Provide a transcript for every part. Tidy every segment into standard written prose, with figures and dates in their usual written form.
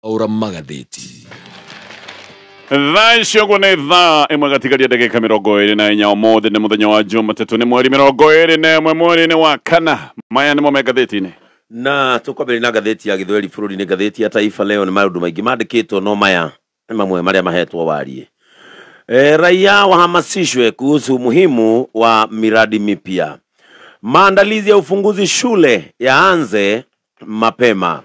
Aura magatheti. Thaa gwa nĩ thaa ĩmwe gatigaria ndagĩka 24 ũmũthĩ nĩ mũthenya wa Jumatatu nĩ mweri 21 mweri-inĩ wa kana. Maya nĩmo me ngathĩti-inĩ. Na tukwambĩrĩria na ngathĩti ya Gĩthweri bũrũri-inĩ. Ngathĩti ya Taifa Leo nĩ maũndũ maingĩ mandĩkĩtwo, no maya nĩ mamwe marĩa mahetwo warie. Raia wahamasishwe kuhusu umuhimu wa miradi mipya. Maandalizi ya ufunguzi shule yaanze mapema.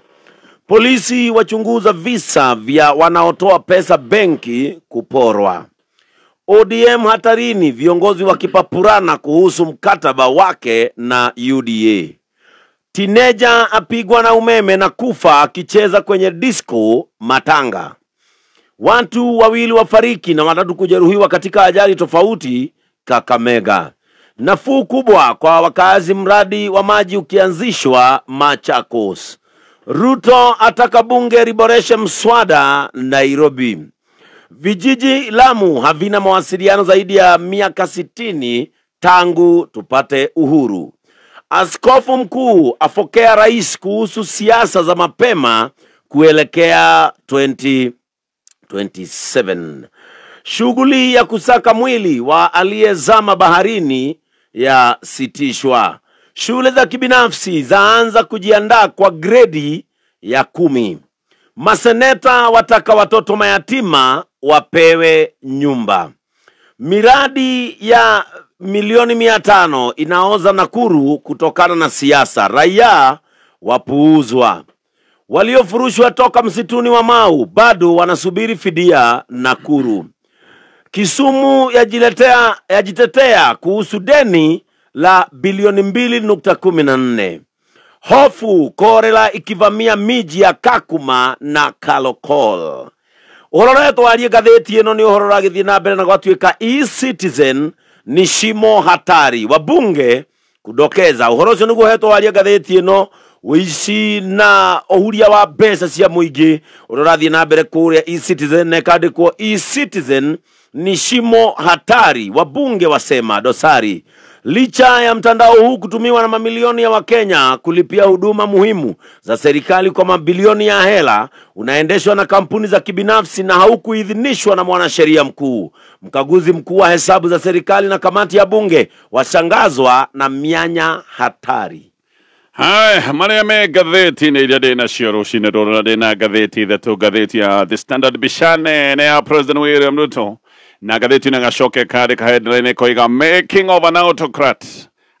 Polisi wachunguza visa vya wanaotoa pesa benki kuporwa. ODM hatarini, viongozi wakipapurana kuhusu mkataba wake na UDA. Teenager apigwa na umeme na kufa akicheza kwenye disco Matanga. Watu wawili wafariki na watatu kujeruhiwa katika ajali tofauti Kakamega. Nafuu kubwa kwa wakazi mradi wa maji ukianzishwa Machakos. Ruto ataka bunge liboreshe mswada Nairobi. Vijiji Lamu havina mawasiliano zaidi ya miaka 60 tangu tupate uhuru. Askofu mkuu afokea rais kuhusu siasa za mapema kuelekea 2027. Shughuli ya kusaka mwili wa aliyezama baharini ya sitishwa. Shule za kibinafsi zaanza kujiandaa kwa gredi ya 10. Maseneta wataka watoto mayatima wapewe nyumba. Miradi ya milioni 500 inaoza Nakuru kutokana na siasa. Raia wapuuzwa. Waliofurushwa toka msituni wa Mau bado wanasubiri fidia Nakuru. Kisumu yajitetea kuhusu deni la bilioni 2.14. Hofu korela ikivamia miji ya Kakuma na Kalokol. Uhoro warie gatheti ĩno nĩ uhoro ragithie na mbere na gwatuĩka e-Citizen ni shimo hatari. Wabunge kudokeza uhoro ũcio nĩguo hetwo warie gatheti ĩno. Wici na ohuria wa mbeca cia muingi urorathie na mbere kuria e-Citizen na kandikwo e-Citizen ni shimo hatari. Wabunge wasema dosari. Licha ya mtandao huu kutumiwa na mamilioni ya Wakenya kulipia huduma muhimu za serikali kwa mabilioni ya hela, unaendeshwa na kampuni za kibinafsi na haukuidhinishwa na mwanasheria mkuu. Mkaguzi mkuu wa hesabu za serikali na kamati ya bunge washangazwa na mianya hatari. Hai, marĩa me ngathĩti-inĩ iria ndĩ nacio rũcinĩ rũrũ ndĩ na ngathĩti ithatũ. Ngathĩti ya The Standard Bishane nĩ ya President William Ruto, na ngathĩti na gacoke kandĩka headline koiga making of an autocrat.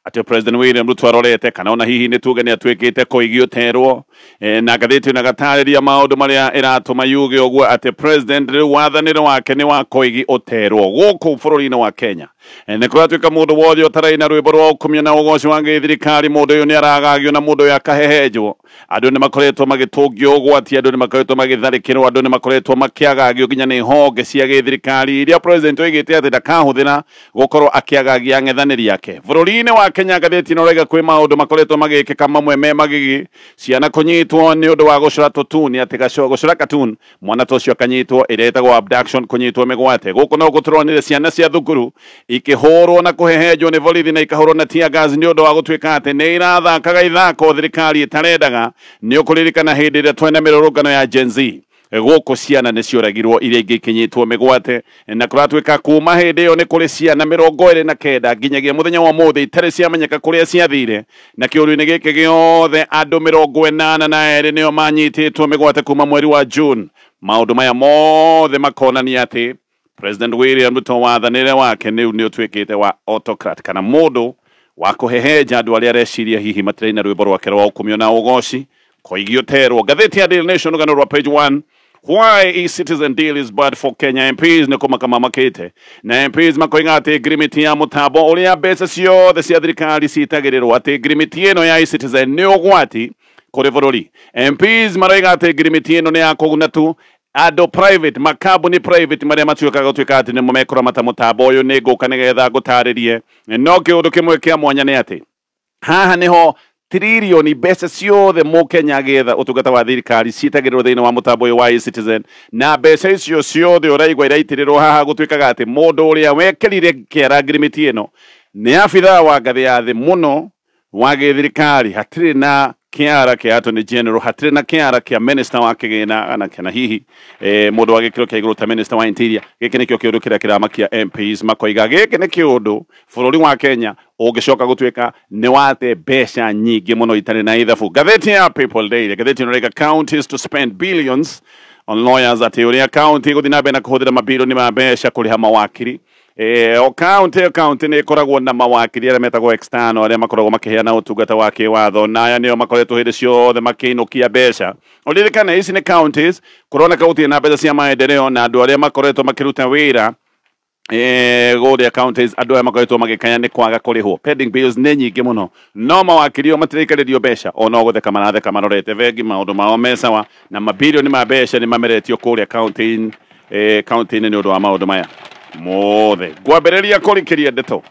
Ati President William Ruto arorete kana ona hihi nĩ tuge nĩ atuĩkĩte koigi ũterwo. Na ngathĩti na gatarĩria maũndũ marĩa ĩratũma yuge ũguo ati President rĩu wathanĩro wake nĩ wa koigi ũterwo gũkũ bũrũri-inĩ wa Kenya. Nĩ kũratuĩka mũndũ wothe ũtaraina rwĩmbo rwa ũkumia na ũgoci wa gĩthirikari, mũndũ ũyũ nĩ aragagio na mũndũ ũyũ akahehenjwo. Andũ nĩ makoretwo magĩtũngio ũgwati, andũ nĩ makoretwo magĩtharĩkĩrwo, andũ nĩ makoretwo makĩagagio nginya nĩ honge cia gĩthirikari iria President oigĩte atĩ ndakahũthĩra gũkorwo akĩagagia ang'ethanĩri yake bũrũri-inĩ wa Kenya. Ngathĩti ĩno rauga kwĩ maũndũ makoretwo magĩkĩka mamwe me magigi. Ciana kũnyitwo nĩ ũndũ wa gũcora tũtuni, atĩ gũcora cartoon, mwana ta ũcio akanyitwo, ĩretagwo abduction, kũnyitwo mĩgwate. Gũkũ no gũtũronire ciana cia thukuru ikĩhũrwo na kũhehenjwo nĩ borithi na ikahũrwo na tear gas nĩ ũndũ wa gũtuĩka atĩ nĩ irathakaga ithako thirikari ĩtarendaga. Nĩ ũkũririkana hĩndĩ ĩrĩa twena mĩrũrũngano ya Gen Z, gũkũ ciana nĩ cioragirwo iria ingĩ ikinyitwo mĩgwate, na kũratuĩka kuma hĩndĩ ĩyo nĩ kũrĩ ciana 29 nginyagia mũthenya wa ũmũthĩ itarĩ ciamenyeka kũrĩa ciathire, na kĩũru-inĩ gĩkĩ gĩothe andũ 82 nĩo manyitĩtwo mĩgwate kuma mweri wa June. Maũndũ maya mothe makonania atĩ President William Ruto wathanĩre wake nĩ ũtuĩkĩte wa autocrat, kana mũndũ wa kũhehenja andũ arĩa areciria hihi matiraina rwĩmbo rwake rwa ũkumio na ũgoci koigi ũterwo. Ngathĩti ya Daily Nation rũgano rwa page 1. Why e-Citizen deal is bad for Kenya MPs nĩ kũmakamamakĩte, na MPs makoiga atĩ agreement ya mũtambo ũrĩa mbeca ciothe cia thirikari citagĩrĩrwo, atĩ agreement ĩno ya e-Citizen nĩ ũgwati kũrĩ bũrũri. MPs maroiga atĩ agreement ĩno nĩ ya kũguna tu andũ private, makambuni private marĩa matuĩkaga gũtuĩka atĩ nĩmo mekũramata mũtambo ũyũ. Nĩ ngũka nĩgetha ngũtarĩrie, no kĩũndũ kĩmwe kĩa mwanya nĩ atĩ haha nĩho trilioni mbeca ciothe mũkenya agĩetha ũtungata wa thirikari citagĩrĩrwo thĩinĩ wa mũtambo ũyũ wa e-Citizen, na mbeca icio ciothe ũraigua iraitĩrĩrwo haha gũtuĩkaga atĩ mũndũ ũrĩa wekĩrire kĩara agreement ĩno nĩ abithaa wa ngathĩ ya thĩ mũno wa gĩthirikari. Hatirĩ na kiara kia Attorney General hatire na kiara kia Minister wa kigina ana kana hihi mundu wa gikiro kia iguru ta Minister wa Interior giki nikio kiundu kiria kiramakia MPs makoiga giki ni kiundu bururi wa Kenya ugicoka gutwika ni wate besha nyingi muno itari na ithabu. Gatheti ya People Daily gatheti no counties to spend billions on lawyers ati uria county guthina na kuhuthira mabilioni ma besha kuriha mawakiri o county ni koragwo na mawakiri aria metagwo external aria makoragwo makiheana utungata wa kiwatho na aya nio makoretwo hindi ciothe makiinukia besha. Uririkane ici ni counties kuroneka gutirĩ na mbeca cia maendeleo na andu aria makoretwo makiruta wira gode counties andu aya makoretwo magikanya ni kwaga kurihwo. Pending bills ni nyingi muno no mawakiri o matirikaririo besha ona gutheka maratheka marorete vengi maundu mao mesawa na mabilioni ma besha ni mameretio kuria county ni undu wa maundu maya mothe. Ngwambĩrĩria kũrĩkĩria ndeto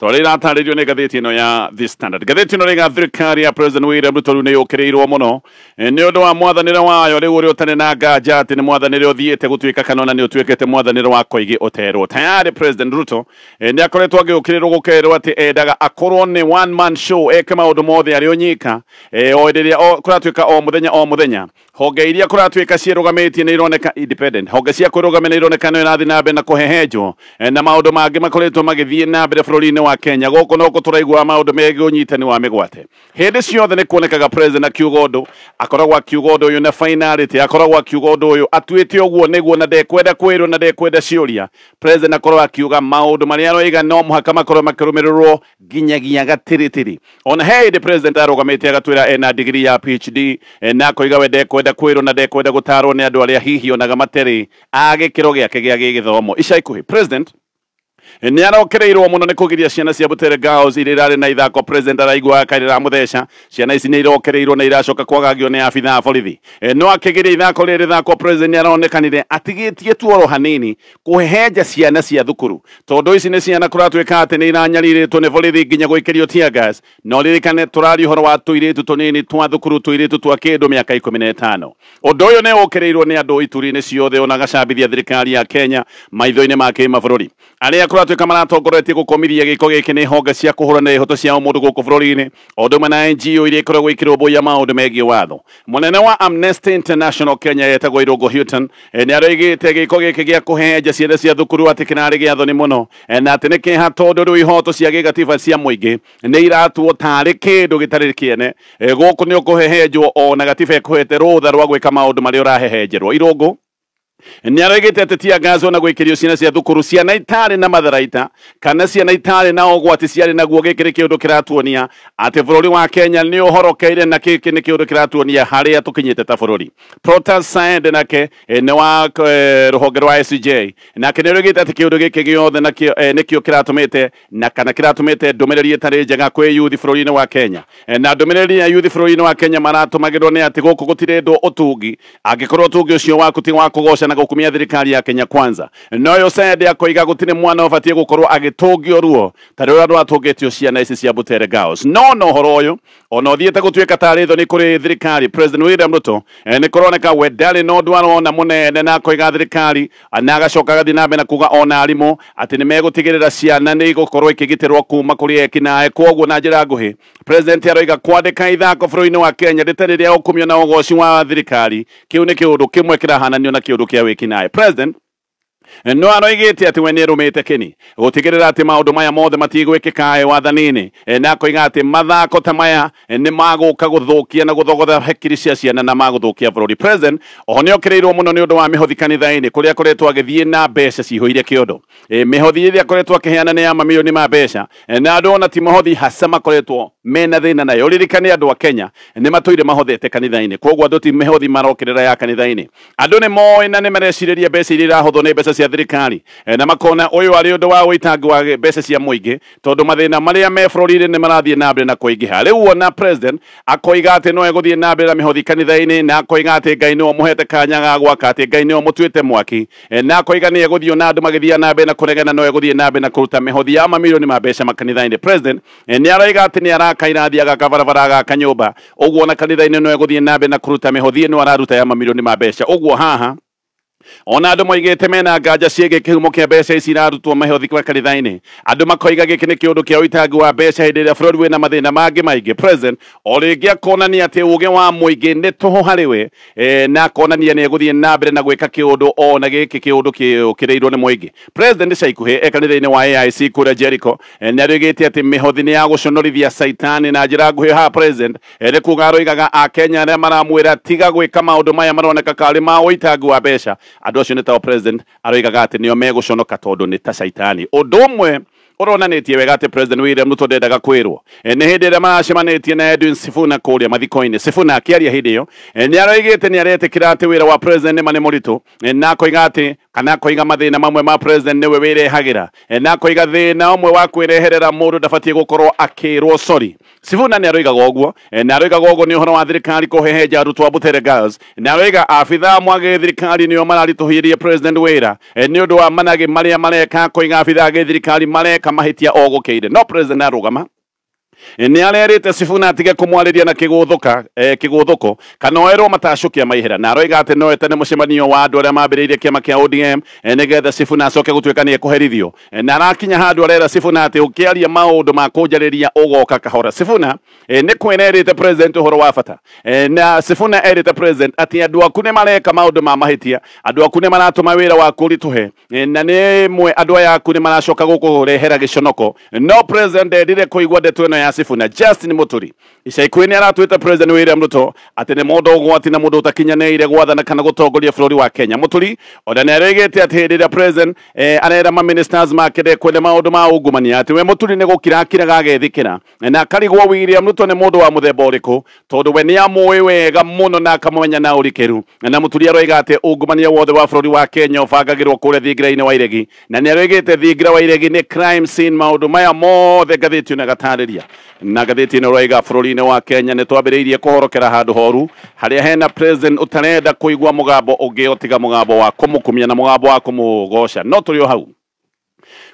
tondũ ĩratarĩrio nĩ gatheti ĩno ya The Standard. Gatheti ĩno rĩga thirikari ya President William Ruto rĩu nĩ yũkĩrĩirwo mũno nĩ ũndũ wa mwathanĩre wayo rĩu ũrĩa ũtarĩ na nganja atĩ nĩ mwathanĩre ũthiĩte gũtuĩka kana ona nĩ ũtuĩkĩte mwathanĩre wa koigi ũterwo. Tayari President Ruto nĩ akoretwo agĩũkĩrĩrwo gũkerwo atĩ endaga akorwo nĩ one man show eke maũndũ mothe arĩ o nyika o rĩrĩa kũratuĩka o mũthenya honge iria kũratuĩka ciĩrũgamĩtie nĩ ironeka independent honge cia kwĩrũgamia nĩ ironeka nĩ irathiĩ na mbere na kũhehenjwo na maũndũ mangĩ makoretwo magĩthiĩ na mbere bũrũri-inĩ wa Kenya gũkũ no tũraigua maũndũ megiĩ ũnyitani wa mĩgwate. Hĩndĩ ciothe nĩ kuonekaga president akiuga ũndũ akoragwo akiuga ũndũ ũyũ na finality akoragwo akiuga ũndũ ũyũ atuĩte ũguo nĩguo na ndekwenda kwĩrwo na ndekwenda ciũria. President akoragwo akiuga maũndũ marĩa aroiga no mũhaka makorwo makĩrũmĩrĩrwo nginyagia gatĩrĩtĩrĩ. Ona he hĩndĩ president arũgamĩte agatwĩra ena degree ya PhD na akoiga we ndekwenda kwĩrwo na ndekwenda gũtarwo nĩ andũ arĩa hihi onaga matarĩ a gĩkĩro gĩake gĩa gĩthomo. Ica ikuhĩ president nĩ arokereirwo muno nĩ kũgiria ciana cia Butere Girls iria irarĩ na ithako. President araigua kairĩra mutheca ciana ici nĩ irokereirwo na iracoka kwagagio nĩ abithaa a borithi no akĩgiria ithako rĩrĩ thako. President aronekanire atigĩtie tuoro hanini kũhehenja ciana cia thukuru tondũ ici nĩ ciana kũratuĩka atĩ nĩ iranyarirĩtwo nĩ borithi nginya gwĩkĩrio tear gas. No ririkane tũrari ũhoro wa tũirĩtu tũnini twa thukuru tũirĩtu twa kĩndũ mĩaka 15. Ũndũ ũyũ nĩ ũkĩrĩirwo nĩ andũ ituri-inĩ ciothe ona gacambithia thirikari ya Kenya maitho-inĩ ma kĩmabũrũri arĩa kũratuĩka maratongoretie gũkomithia gĩko gĩkĩ nĩ honge cia kũhũrana ihoto cia mũndũ gũkũ bũrũri-inĩ o ũndũ ũmwe na NGO iria ikoragwo ikĩrũmbũiya maũndũ megiĩ watho. Mũnene wa Amnesty International Kenya yetagwo Irũngũ Hilton nĩ aroigĩte gĩko gĩkĩ gĩa kũhehenja ciana cia thukuru atĩ kĩnarĩ gĩa thoni mũno na atĩ nĩ kĩeha tondũ rĩu ihoto cia gĩgatiba cia mũingĩ nĩ iratuo tarĩ kĩndũ gĩtarĩ kĩene gũkũ nĩ ũkũhehenjwo ona gatiba ĩkũhete rũtha rwa gwĩka maũndũ marĩa ũrahehenjerwo. Irũngũ nĩ aroigĩte atĩ tear gas ona gwĩkĩrio ciana cia thukuru ciana itarĩ na matharaita kana ciana itarĩ na ũgwati ciarĩ naguo gĩkĩ nĩ kĩũndũ kĩratuonia atĩ bũrũri wa Kenya nĩ ũhorokeire na gĩkĩ nĩ kĩũndũ kĩratuonia harĩa tũkinyĩte ta bũrũri. Protas Saende nake nĩ wa rũhonge rwa SJ nake nĩ aroigĩte atĩ kĩũndũ gĩkĩ gĩothe nĩkĩo kĩratũmĩte na kana kĩratũmĩte ndũmĩrĩri ĩtarĩ njega kwĩ youth bũrũri-inĩ wa Kenya na ndũmĩrĩri ya youth bũrũri-inĩ wa Kenya maratũmagĩrwo nĩ atĩ gũkũ gũtirĩ ndũ ũtungi angĩkorwo ũtungi ũcio waku ti wa kũgoca na gukumia thirikari ya Kenya Kwanza. No yo Saende akoiga gũtirĩ mwana ũbatiĩ gũkorwo agĩtũngio ruo ta rĩrĩa andũ atũngĩtio ciana ici cia Butere Girls. No ũhoro ũyũ ona ũthiĩte gũtuĩka tarĩ thoni kũrĩ thirikari. President William Ruto nĩ kũroneka we ndarĩ na ũndũ arona mũnene na akoiga thirikari na agacoka agathiĩ na mbere na kuga ona arimũ atĩ nĩ megũtigĩrĩra ciana nĩ igũkorwo ikĩgitĩrwo kuma kũrĩ ekinaĩ. Koguo na njĩra nguhĩ president aroiga kwandĩka ithako bũrũri-inĩ wa Kenya rĩtarĩ rĩa ũkumio na ũgoci wa thirikari kĩu nĩ kĩũndũ kĩmwe kĩrahananio na kĩũndũ kĩa wĩkinaĩ. President no aroigĩte atĩ we nĩ arũmĩte kĩni gũtigĩrĩra atĩ maũndũ maya mothe matigwĩkĩka wathani-inĩ na akoiga atĩ mathako ta maya nĩ magũka gũthũkia na gũthogotha hakiri cia ciana na magũthũkia bũrũri. President oho nĩ okĩrĩirwo mũno nĩ ũndũ wa mĩhothi kanitha-inĩ kũrĩa akoretwo agĩthiĩ na mbeca cihũire kĩondo. Mĩhothi ĩrĩa akoretwo akĩheana nĩ ya mamirioni ma mbeca na andũ ona ti mahothi hasa makoretwo mena thĩna nayo. Ririkane andũ a Kenya nĩ matũire mahothete kanitha-inĩ koguo andũ ti mĩhothi marokĩrĩra ya kanitha-inĩ. Andũ nĩ moĩ na nĩ marecirĩria mbeca iria irahũthwo nĩ mbeca cia thirikari na makona ũyũ arĩ ũndũ wa ũitangi wa mbeca cia mũingĩ tondũ mathĩna marĩa me bũrũri-inĩ nĩ marathiĩ na mbere na kũingĩha. Rĩu ona president akoiga atĩ no egũthiĩ na mbere na mĩhothi kanitha-inĩ na akoiga atĩ Ngai nĩ mũhete kanya ga gwaka atĩ Ngai nĩ mũtuĩte mwaki na akoiga nĩ egũthiĩ na andũ magĩthiĩ na mbere na kũregana no egũthiĩ na mbere na kũruta mĩhothi ya mamirioni ma mbeca makanitha-inĩ. President nĩ aroiga atĩ nĩ arakairathia gaka barabara gaka nyũmba ũguo na kanitha-inĩ no egũthiĩ na mbere na kũruta mĩhothi ĩno araruta ya mamirioni ma mbeca. Ũguo haha ona andu moigite mena nganja ciege kihumo kia mbeca ici irarutwo mahothi kwa kanitha-ini andu makoiga giki ni kiundu kia uitangi wa mbeca hindi ria bururi wina mathina mangi maingi president o ringi akonania ati uge wa muingi ni tuho hariwe na akonania ni eguthie na mbere na gwika kiundu ona giki kiundu kireirwo ni muingi president caikuhi kanitha-ini wa AIC kuria Jericho ni arigite ati mihothi ni ya guconorithia saitani na njira nguhi ha president ni kuga aroigaga akenya aria maramwira tiga gwika maundu maya maroneka kari ma uitangi wa mbeca andu acio ni ta president aroigaga ati nio meguconoka tondu ni ta saitani undu umwe uronanitie wega ati president William Ruto ndendaga kwirwo ni hindi ria maracemanitie na Edwin Sifuna kuria mathiko-ini Sifuna akiaria hindi iyo ni aroigite ni aretikira ati wira wa president ni mani muritu na akoiga ati kana koiga mathina mamwe ma president niwe wirehagira na koiga thina umwe wa kwireherera mundu ndabatie gukorwo akirwo sorry Sifuna ni aroigaga uguo na aroigaga uguo ni uhoro wa thirikari kuhehenja arutwo a Butere Girls na aroiga afitha mwage thirikari nio mararituhirie president wira ni undu wa manage maria mareka koiga afitha ge thirikari mareka mahitia ogukeire no president arugama ni arerite Sifuna atige kumwariria na kiguthuko kana oerwo matashukia maihera na aroiga ati no etene mucemanio wa andu aria mambiriirie kiama kia ODM nigetha Sifuna acoke gutuika ni ekuherithio na arakinya handu arera Sifuna ati ukiaria maundu ma kunjariria ugoka kahora Sifuna ni kwenerite president uhoro wa bata na Sifuna erite president ati andu aku ni mareka maundu ma mahitia andu aku ni maratuma wira wa kurituhe na ni mwe andu aya aku ni maracoka gukurehera giconoko no president ndire kuigwa ndeto ino ya Sifuna Justin Muturi icaikuhi ni aratwita president William Ruto ati ni mundu ugwati na mundu utakinyaneire gwathana kana gutongoria bururi wa Kenya Muturi ona ni aregete ati hindi ria president arera ma ministers make kwende maundu ma ungumania ati we Muturi ni gukirakiraga agethikira na akarigwo William Ruto ni mundu wa muthemba uriku tondu we ni amui wega muno na akamenya na urikeru na Muturi aroiga ati ungumania wothe wa bururi wa Kenya ubangagirwo kuria thingira-ini wa iregi na ni aregete thingira wa iregi ni crime scene maundu maya mothe ngathiti na gatariria na gathiti ino roiga bururi-ini wa Kenya ni twambiriirie kuhorokera handu horu haria hena president utarenda kuigwa mugambo ungi otiga mugambo wa kumukumia na mugambo wa kumugoca no turi o hau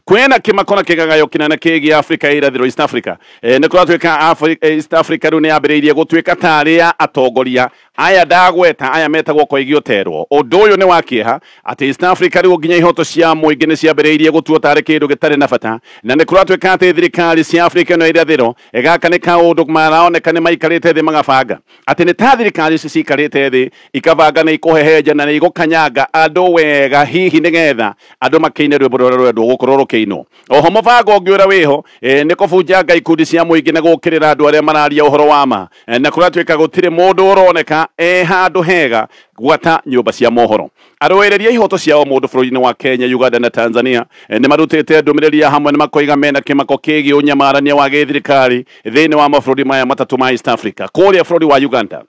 kwena kimakona kigagayo kinene kigi Africa irathiro East Africa ni kuratwika East Africa ru ni ambiriirie gutwika taria atongoria aya ndagweta aya metagwo koigio terwo undu uyu ni wakieha ati East Africa ru nginya ihoto cia muingi ni ciambiriirie gutuo tari kindu gitari na bata na ni kuratwika ati thirikari cia Africa no irathiro egaka ni kaundu maraoneka ni maikarite thi magabanga ati ni ta thirikari cikarite thi ikabanga na ikuhehenja na igukanyanga andu wega hihi nigetha andu makiine rwimbo rwendo gukorwo keino oho mubango ungiura wiho ni kubunjanga ikundi cia muingi na gukirira andu aria mararia uhoro wa ma na kuratwika gutire mundu uroneka handu hega gwata nyumba cia mohoro arwereria ihoto ciao mundu bururi-ini wa Kenya Uganda na Tanzania ni marutite ndumiriri ya hamwe ni makoiga mena kimako kigi unyamarania wa githirikari thiini wa mabũrũri maya matatu ma East Africa kuria bururi wa Uganda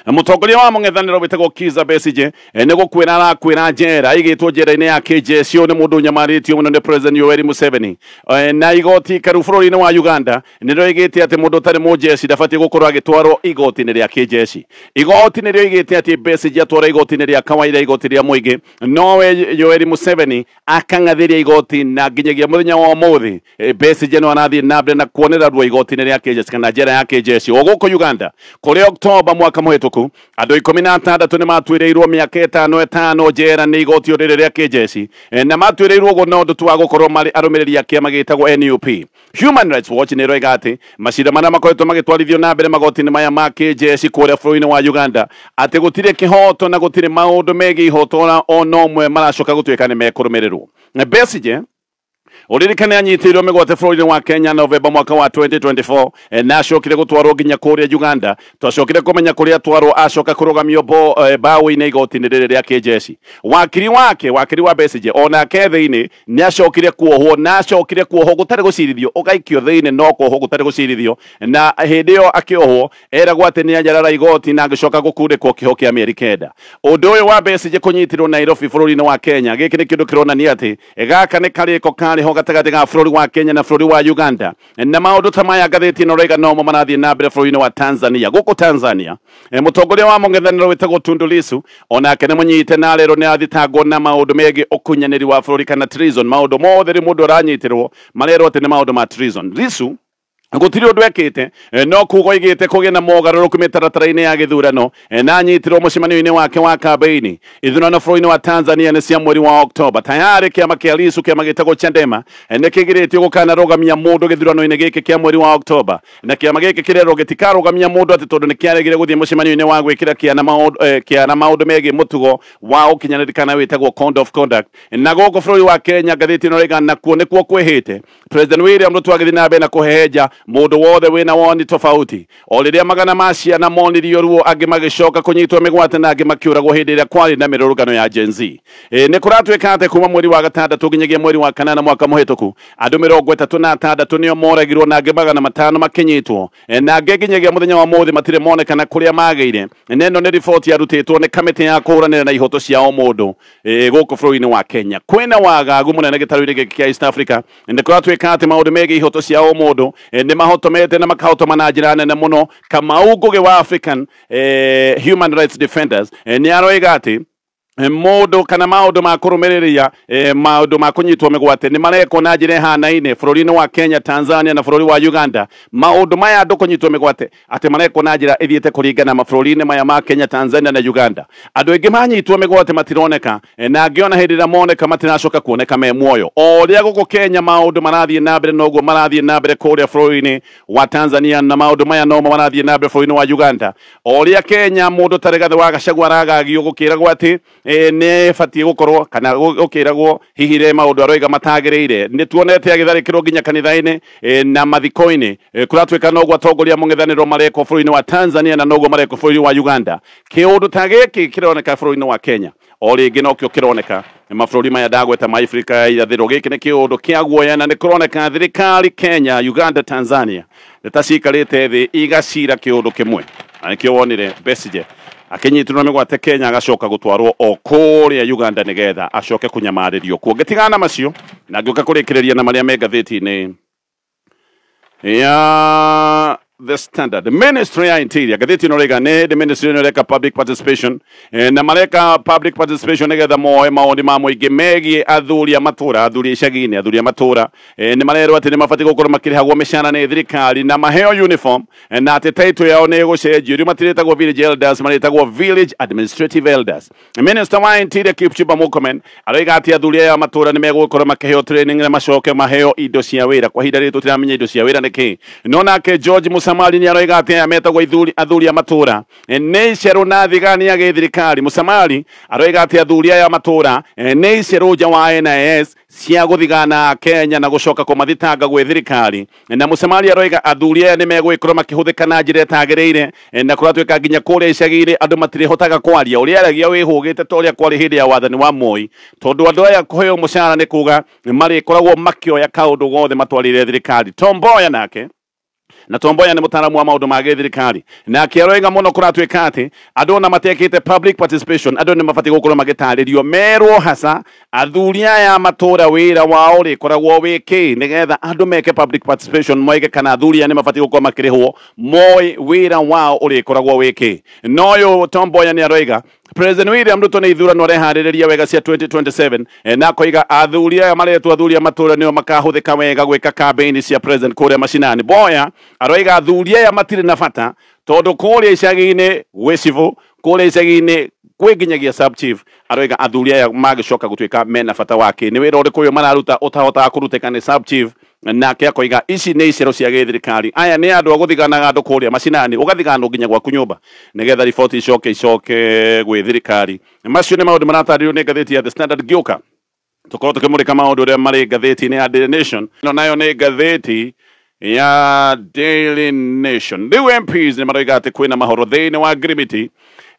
mutongoria wa mung'ethaniro witagwo Kizza Besigye ni gukwira arakwira njera igitwo njera-ini ya KJC ni mundu nyamaritio muno ni president Yoweri Museveni na igoti karu bururi-ini wa Uganda ni ro igite ati mundu tari mujeci ndabati gukorwo agitwarwo igoti-ini ria KJC igoti ni ro igite ati Besigye atwara igoti-ini ria kawaida igoti ria muingi nowe Yoweri Museveni akang'athiria igoti na nginyagia muthenya wa umuthi Besigye no arathie na mbere na kuonera rwa igoti-ini ria KJC kana njera ya KJC oguko Uganda kuri Oktoba mwaka muhituku andu 16 ni matuireirwo miaka 5 njera ni igoti riri ria KJC na matuireirwo uguo no ndu twa gukorwo mari arumiriri ya kiama gitagwo NUP Human Rights Watch ni roiga ati macira mana makoretwo magitwarithio na mbere magoti-ini maya ma KJC kuria bururi-ini wa Uganda ati gutire kihoto na gutire maundu megi ihoto ono mwe maracoka gutwika ni mekurumirirwo na Besigye uririkane anyitirwo migwate bururi-ini wa Kenya November mwaka wa 2024 na acokire gutwarwo nginya kuria Uganda twacokire kumenya kuria atwarwo acoka kurugamio baũ-ini igoti-ini riri ria KJC wakiri wa Besigye ona ke thiini ni acokire kuohwo gutari gucirithio ugaikio thiini no kuohwo gutari gucirithio na hindi iyo akiohwo eragwo ati ni anjarara igoti na agicoka gukundikwo kiho kia mieri 9 undu uyu wa Besigye kunyitirwo Nairobi bururi-ini wa Kenya giki ni kindu kironania ati gaka ni kariko kariho gatagati ga bururi wa Kenya na bururi wa Uganda na maundu ta maya gatheti no rega no marathie na mbere bururi-ini wa Tanzania guku Tanzania mutongoria wa mung'ethaniro witagwo Tundu Lissu ona kene munyite na rero ni athitangwo na maundu megi ukunyaniri wa bururi kana treason maundu mothe ri mundu aranyitirwo marero ati ni maundu ma treason Lissu gutiri undu ekite no kugo igite kugia na mogaruruku mitaratara-ini ya githurano na nyitirwo mucemanio-ini wake wa kambeini ithurano bũrũri-inĩ wa Tanzania nĩ cia mweri wa Oktoba. Tayari kiama kia Lissu kiama gitagwo Chadema nĩ kĩgirĩtio gũkanarugamia mũndũ gĩthurano-inĩ gĩkĩ kia mweri wa Oktoba, na kiama gĩkĩ kĩrerwo gĩtikarugamia mũndũ atĩ tondũ nĩ kĩaregire gũthiĩ mucemanio-ini wa gwĩkĩra kĩana maũndũ megiĩ mũtugo wa ũkinyanĩri kana wĩtagwo code of conduct. Na gũkũ bũrũri wa Kenya ngathĩti ĩno rĩga nakuo nĩkuo kwĩhĩte President William Ruto agĩthiĩ na mbere na kũhehenja mũndũ wothe wĩna woni tofauti. O rĩrĩa magana ma ciana monirio ruo, angĩ magĩcoka kũnyitwo mĩgwate na angĩ makĩũragwo hĩndĩ ĩrĩa kwarĩ na mĩrũrũngano ya Gen Z. Nĩ kũratuĩka atĩ kuma mweri wa gatandatũ nginyagia mweri wa kanana mwaka mũhĩtũku andũ 36 nĩo moragirwo na angĩ 500 makĩnyitwo, na angĩ nginyagia mũthenya wa mũthĩ matirĩ monekana kũrĩa magĩire. Ĩno nĩ riboti yarutĩtwo nĩ kamĩtĩ ya kũhũranĩra na ihoto cia o mũndũ gũkũ bũrũri-inĩ wa Kenya. Kwĩna wagagu mũnene gĩtarũ-inĩ gĩkĩ kĩa East Africa. Nĩ kũratuĩka atĩ maũndũ megiĩ ihoto cia o mũndũ nĩ mahotomete na makahotoma na njĩra nene mũno. Kamau Ngũgĩ wa African Human Rights Defenders nĩ aroiga atĩ mũndũ kana maũndũ ma kũrũmĩrĩria maũndũ ma kũnyitwo mĩgwate nĩ marekwo na njĩra ĩhanaine bũrũri-inĩ wa Kenya, Tanzania na bũrũri wa Uganda. Maũndũ maya andũ kũnyitwo mĩgwate atĩ marekwo na njĩra ĩthiĩte kũringana mabũrũri-inĩ maya ma Kenya, Tanzania na Uganda. Andũ aingĩ manyitwo mĩgwate matironeka, na angĩ ona hĩndĩ ĩrĩa moneka matiracoka kuoneka me muoyo. O rĩrĩa gũkũ Kenya maũndũ marathiĩ na mbere noguo marathiĩ na mbere kũrĩa bũrũri-inĩ wa Tanzania, na maũndũ maya no marathiĩ na mbere bũrũri-inĩ wa Uganda. O rĩrĩa Kenya mũndũ ta Rigathĩ wa Gachagua aragagio gũkĩragwo atĩ nĩ batiĩ gũkorwo kana gũkĩragwo hihi rĩ maũndũ aroiga matagĩrĩire. Nĩ tuonete agĩtharĩkĩrwo nginya kanitha-inĩ na mathiko-inĩ. Kũratuĩka noguo atongoria mũng'ethanĩro marekwo bũrũri-inĩ wa Tanzania na noguo marekwo bũrũri wa Uganda. Kĩũndũ ta gĩkĩ kĩroneka bũrũri-inĩ wa Kenya, o rĩngĩ nokĩo kĩroneka mabũrũri maya ndagweta ma Afrika ya irathĩro. Gĩkĩ nĩ kĩũndũ kĩa guoya na nĩ kũroneka thirikari Kenya, Uganda, Tanzania nĩtacikarĩte thĩ igacira kĩũndũ kĩmwe. Na nĩkĩo wonire Besigye akĩnyitwo mĩgwate Kenya agacoka gũtwarwo o kũrĩa Uganda nĩgetha acoke kũnyamarĩrio kuo. Ngĩtigana macio na ngĩũka kũrĩkĩrĩria na marĩa me ngathĩti-inĩ ya The Standard. Ministry ya Interior gathĩti ĩno rĩga nĩ the ministry ĩno ĩreka public participation na mareka public participation nĩgetha moe maũndũ ma mũingĩ megiĩ athuri a matũra, athuri icagi-inĩ, athuri a matũra. Nĩ marerwo atĩ nĩ mabatiĩ gũkorwo makĩrĩhagwo mĩcara nĩ thirikari na maheo uniform, na atĩ title yao nĩ ĩgũcenjio. Rĩu matirĩtagwo village elders, marĩtagwo village administrative elders. Minister wa Interior Kipchumba Murkomen aroiga atĩ athuri aya a matũra nĩ megũkorwo makĩheo training na macoke maheo indo cia wĩra. Kwa ihinda rĩrĩ tũtiramenya indo cia wĩra nĩ kĩĩ. No nake George Musamali nĩ aroiga atĩ aya metagwo athuri a matũra nĩ icerũ na thigani ya gĩthirikari. Musamali aroiga atĩ athuri aya a matũra nĩ icerũ nja wa NIS cia gũthigana Kenya na gũcoka kũmathitanga gwĩ thirikari. Na Musamali aroiga athuri aya nĩ megũgĩkorwo makĩhũthĩka na njĩra ĩtagĩrĩire, na kũratuĩka nginya kũrĩa icagi-inĩ andũ matirĩhotaga kwaria ũrĩa aragia wĩhũgĩte ta ũrĩa kwarĩ hĩndĩ ya wathani wa Moi, tondũ andũ aya kũheo mũcara nĩ kuga marĩkoragwo makĩoya kaũndũ gothe matwarĩre thirikari. Tom Mboya nake na Tom Mboya nĩ mũtaaramu wa maũndũ ma gĩthirikari, na akĩaroiga mũno kũratuĩka atĩ andũ ona matekĩte public participation, andũ nĩ mabatiĩ gũkorwo magĩtarĩrio merwo hasa athuri aya matũra wĩra wao rĩkoragwo wĩ kĩ, nĩgetha andũ meke public participation moige kana athuri aya nĩ mabatiĩ gũkorwo makĩrĩhwo moĩ wĩra wao ũrĩkoragwo wĩ kĩ. No ũyũ Tom Mboya nĩ aroiga President William Ruto nĩ ithurano areharĩrĩria wega cia 2027, na koiga athuri aya maretwo athuri a matũra nĩo makahũthĩka wega gwĩka campaign cia president kũrĩa macinani. Mboya aroiga athuri aya matirĩ na bata tondũ kũrĩa icagi-inĩ gwĩ civil, kũrĩa icagi-inĩ kwĩ nginyagia sub chief. Aroiga athuri aya magĩcoka gũtuĩka mena bata wake, nĩ wĩra ũrĩkũ ũyũ mararuta ũtahotaga kũrutĩka nĩ sub chief. Nake akoiga ici nĩ icerũ cia gĩthirikari, aya nĩ andũ a gũthiganaga andũ kũrĩa macinani, ũgathiganwo nginya gwaku nyũmba nĩgetha riboti icoke gwĩ thirikari. Macio nĩ maũndũ maratarĩrio nĩ ngathĩti ya The Standard. Ngĩũka tũkorwo tũkĩmũrĩka maũndũ ũrĩa marĩ ngathĩti-inĩ ya Daily Nation. Ĩno nayo nĩ ngathĩti ya Daily Nation. Rĩu MPs nĩ maroiga atĩ kwĩna mahoro thĩinĩ wa ngirimiti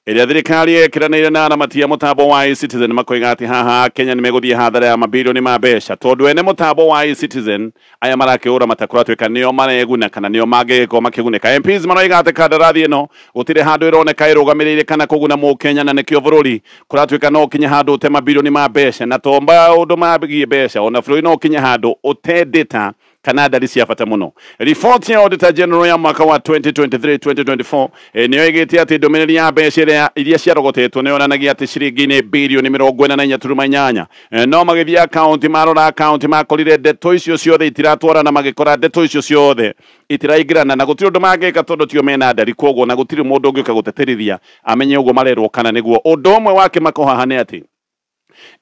ĩrĩa thirikari ĩkĩranĩire na aramati ya mũtambo wa eCitizen. Makoiga atĩ haha Kenya nĩ megũthiĩ hathara ya mabilioni ma mbeca tondũ ene mũtambo wa eCitizen aya marakĩũra matakũratuĩka nĩo mareguna kana nĩo mangĩgĩkorwo makĩgunĩka. MPs maroiga atĩ kandarathi ĩno gũtirĩ handũ ĩroneka ĩrũgamĩrĩire kana kũguna mũkenya, na nĩkĩo bũrũri kũratuĩka no ũkinye handũ ũte mabilioni ma mbeca, na tomba ũndũ mabigie mbeca ona bũrũri no ũkinye handũ ũte data kana ndari cia bata muno. Report ya Auditor General ya mwaka wa 2023-2024 niyo igite ati ndumiriri ya mbeca iria ciarogotetwo ni yonanagia ati ciringi ni bilioni 44.8 no magithia account marora account makorire ndeto icio ciothe itiratwara na magikora ndeto icio ciothe itiraingirana na gutiri undu magika tondu tio mena ndari koguo na gutiri mundu ungiuka guteterithia amenye uguo marerwo kana niguo undu umwe wake makohahane ati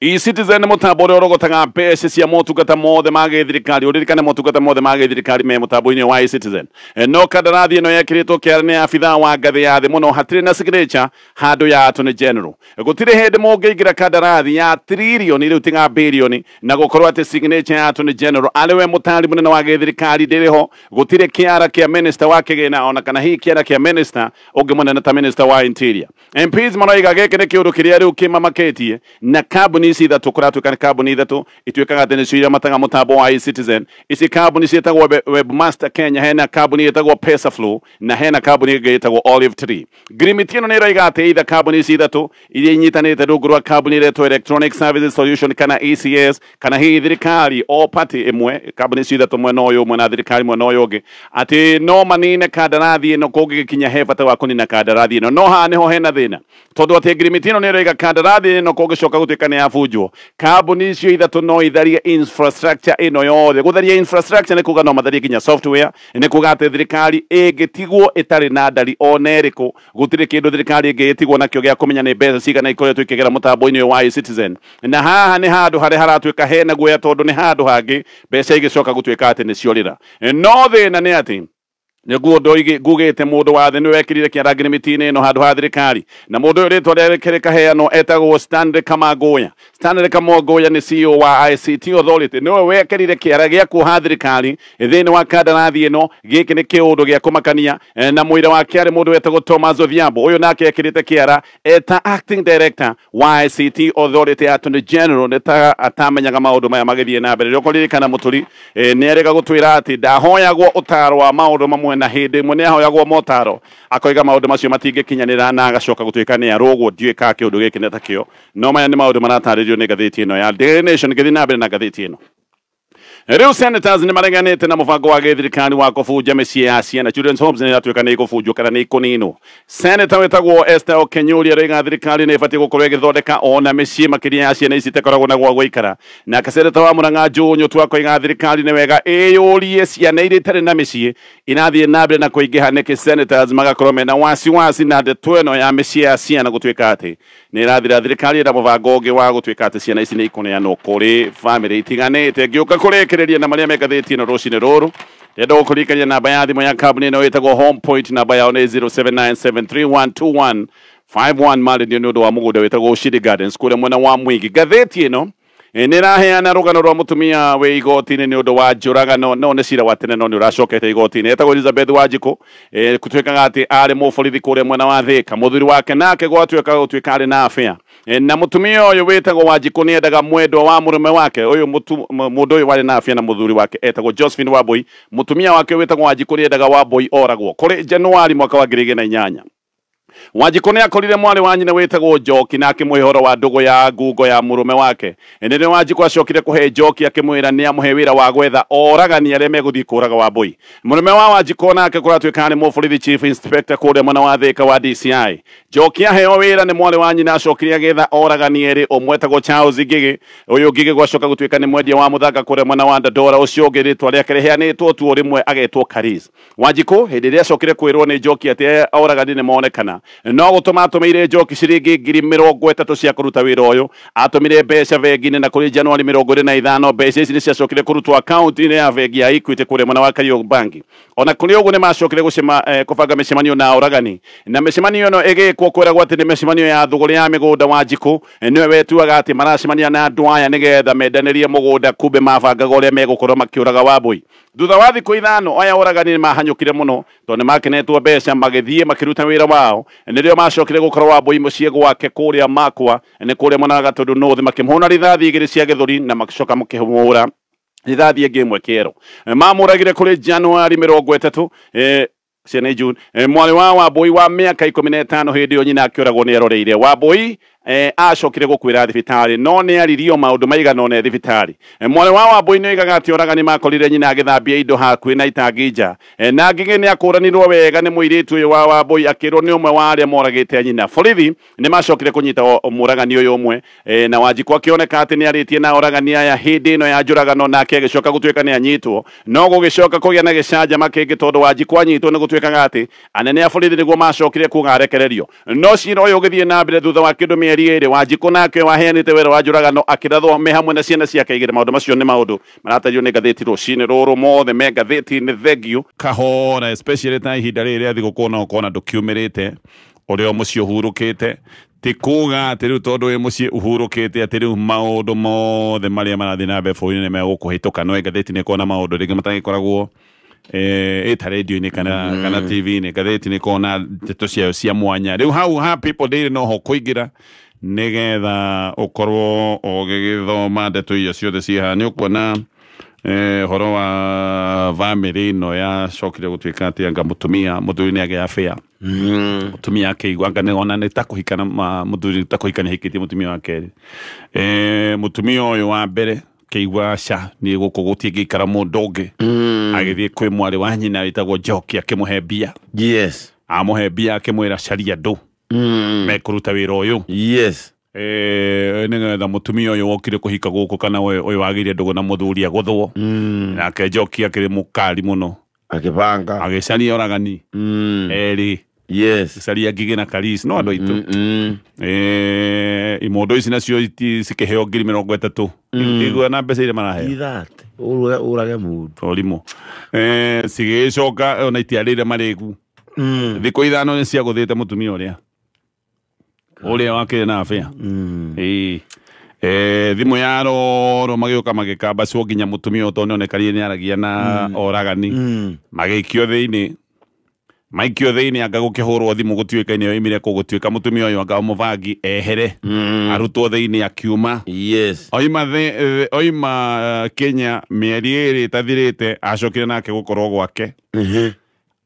eCitizen mutambo uri urogotaga mbeca cia motungata mothe ma githirikari uririkane motungata mothe ma githirikari me mutambo-ini wa eCitizen no kandarathi ino yekiritwo kiara ni abitha wa ngathi ya thi muno hatire na signature handu ya Attorney General gutire hindi mungiingira kandarathi ya trilioni riu tinga bilioni na gukorwo ati signature ya Attorney General ariwe mutari munene wa githirikari ndiriho gutire kiara kia minister wa kigina ona kana hi kiara kia minister ungi munene ta minister wa interior MPs maroiga giki ni kiundu kiria riu kimamaketie na kambuni ici ithatu kuratuika kambuni ithatu ituikaga ati nicio iria mataga mutambo wa eCitizen ici kambuni cietagwo Webmaster Kenya hena kambuni yetagwo PesaFlow na hena kambuni yetagwo Olive Tree agreement ino ni roiga ati itha kambuni ici ithatu iria inyitanite rungu rwa kambuni iretwo Electronic Services Solution kana ECS kana hi thirikari o party imwe kambuni ici ithatu mwena uyu umwe na thirikari mwena uyu ungi ati no manine kandarathi ino kungikinya he bata wa kunina kandarathi ino no ha niho hena thina tondu ati agreement ino ni roiga kandarathi ino kungicoka gutuika ni afunjwo kambuni icio ithatu no itharie infrastructure ino yothe gutharia infrastructure ni kuga no matharie kinya software ni kuga ati thirikari ingitigwo itari na ndari oneriko gutire kindu thirikari ingitigwo nakio gia kumenya ni mbeca cigana ikoretwo ikigera mutambo-ini wa eCitizen na haha ni handu hari haratuika hena guoya tondu ni handu hangi mbeca igicoka gutuika ati ni ciorira no thina ni ati niguo ndoigi gugite mundu wa thi ni wekirire kiarangire mitini ino handu ha thirikari na mundu ritwa rĩake kaheano etagwo Stanley Kamangoya. Stanley Kamangoya ni CEO wa ICT Authority niwe wekirire kiara gia kuha thirikari thini wa kandarathi ino giki ni kiundu gia kumakania na mwira wake ari mundu wetagwo Thomas Odhiambo uyu nake ekirite kiara eta acting director wa ICT Authority Attorney General neta atamenyaga maundu maya magithie na mbere riokoririkana muturi ni erega gutwira ati ndahoyagwo utaro wa maundu mamwe na hindi mwe ahoyagwo motaro akoiga maundu macio matingikinyanira na agacoka gutuika ni arogwo ndiwika kiundu giki netakio no maya ni maundu marataririo ni gatheti ino ya Daily Nation githi na mbere na gatheti ino. Riu senators ni mareganite na mubango wa githirikari wa kufunja micii ya ciana children's homes ni atuika ni kufunjwo kana ni kunino. Senator wetagwo Esther Okenyuri arega thirikari ni ibati gukorwo igithondeka ona micii makiria ya ciana ici tekoragwo na gwa guikara na kasereta wa Murang'a Njunyu twakoiga thirikari ni wega iyurie ciana iria itari na micii inathie na mbere na kuingiha niki senators magakorwo mena wasi na ndeto ino ya micii ya ciana gutuika ati ni irathira thirikari ira mubango ungi wa gutuika ati ciana ici ni ikuneanwo kuri family itiganite ngiuka kuri na maria megatheti ino rucini ruru yenda gukurikania namba ya thimu ya kambuni ino itagwo Home Point namba yao ni 0797312151 mali ndio ndu wa mugunda witagwo Ushindi Gardens kule mwena wa Mwingi. Gatheti ino ni raheana rugano rwa mutumia we igoti-ini ni undu wa njuragano no ni cira wa tene no ni uracokete igoti-ini etagwo Elizabeth Wanjiku gutuikaga ati ari muborithi kuria mwena wa Thika muthuri wake nake gwatuika gutuika ari na affair na mutumia uyu witagwo Wanjiku ni endaga mwendwa wa murume wake uyu mundu uyu wari na affair na muthuri wake etagwo Josephine Wambui mutumia wake witagwo Wanjiku ni endaga Wambui oragwo kuri Januari mwaka wa 2008. Wanjiku ni akorire mwari wa nyina wetagwo Njoki na akimwihoro wa ndugu ya ngungo ya murume wake ndio Wanjiku acokire kuhe Njoki akimwira ni amuhe wira wa gwetha oragani aria meguthii kuraga Wambui. Murume wa Wanjiku nake kuratuika ni muborithi chief inspector kuria mwena wa Thika wa DCI. Njoki aheo wira ni mwari wa nyina acokire agetha oragani eri umwe etagwo Charles Ngigi uyu Ngigi gwacoka gutuika ni mwendia wa muthaka kuria mwena wa Ndandora ucio ungi ritwa riake riheanitwo tuo rimwe agetwo Karis. Wanjiku hindi ria acokire kwirwo ni Njoki ati oragani ni monekana no gutuma atumire Njoki ciringi 30,000 cia kuruta wira uyu atumire mbeca bengi-ini na kuri Januari 25 mbeca ici ni ciacokire kurutwo account-ini ya bengi ya Equity kuria mwena wa Kariobangi Bank ona kuri uguo ni macokire kubanga micemanio na oragani na micemanio ino igikwo kwiragwo ati ni micemanio ya thuguri ya migunda. Wanjiku niwe wetuaga ati maracemania na andu aya nigetha mendanirie mugunda kumbe mabangaga uria megukorwo makiuraga Wambui. Thutha wa thiku ithano aya oragani ni mahanyukire muno tondu makenetwo mbeca magithie makiruta wira wao nirio macokire gukorwo Wambui mucii gwake kuria Makwa ni kuria mwena wa Gatundu North makimhuna rithathi igiri cia githuri na makicoka mukihura rithathi ingi imwe kiero mamuragire kuri Januari 30 ciana June mwari wa Wambui wa miaka 15 hindi yo nyina akioragwo ni aroreire. Wambui acokire gukwira thibitari no ni aririo maundu maigana one thibitari mwale wa Wambui ni oigaga ati oragani makorire nyina agithambia indo hakuhi na itangi nja na ngigi ni akuranirwo wega ni muiritu uyu wa Wambui akirwo ni umwe wa aria moragite nyina borithi ni macokire kunyita muragani uyu umwe na Wanjiku akioneka ati ni aritie na oragani aya hindi ino ya njuragano nake agicoka gutuika ni anyitwo no gugicoka kugia na gicanjama kingi tondu Wanjiku anyitwo ni gutuikaga ati anene a borithi niguo macokire kuga arekererio no cira uyu ugithie na mbere thutha wa kindu mieri iri Wanjiku nake waheanite wira wa njuragano akirathwo me hamwe na ciana ciake igire maundu macio ni maundu maratario ni ngatheti rucini ruru mothe me ngatheti ni thegio kahora especially ta ihinda riri athi gukona ukona ndukiumirite uria mucio hurukite tikuga ati riu tondu wi mucie uhurukite ati riu maundu mothe maria marathi na mbere bũrũri-inĩ megukuhituka no ngatheti ni kona maundu ringi matagikoragwo ita radio-inĩ kana TV-inĩ ngatheti ni kona ndeto ciayo cia mwanya riu hau ha People Daily no ho kuingira nigetha ukorwo ugigithoma ndeto icio ciothe ciha ni ukuona horo wa family no ya cokire gutuika ati anga mutumia muthuri ni age afia mutumia akeigwa anga ni ona ni takuhikana muthuri takuhikana hikitie mutumia wake mutumia uyu wa mbere keigwa sha ni gukugutie gikara mundu ungi agithie kwi mwari wa nyina witagwo Njoki akimuhe mbia amuhe mbia akimwira caria ndu mekuruta wira uyu nigetha mutumia uyu wokire kuhika guku kana uyu wagire ndugu na muthuri aguthwo nake Njoki akiri mukari muno akibanga agicaria oragani eri caria Ngigi na Karis no andu aitu imondo ici nacio cikiheo 30,000 igwa na mbeca iria maraheo ithate urage mundu orimo cigicoka ona itiarire mariku thiku ithano ni cia guthite mutumia uria wake na afia thimu ya roro magioka magikamba cio nginya mutumia utonne onekarie ni aragia na oragani magikio thiini maikio thiini anga gukihurwo thimu gutuika ni oimire kugutuika mutumia uyu anga muvangi ehere arutwo thiini akiuma oima Kenya mieri iri tathirite acokire nake gukorwo gwake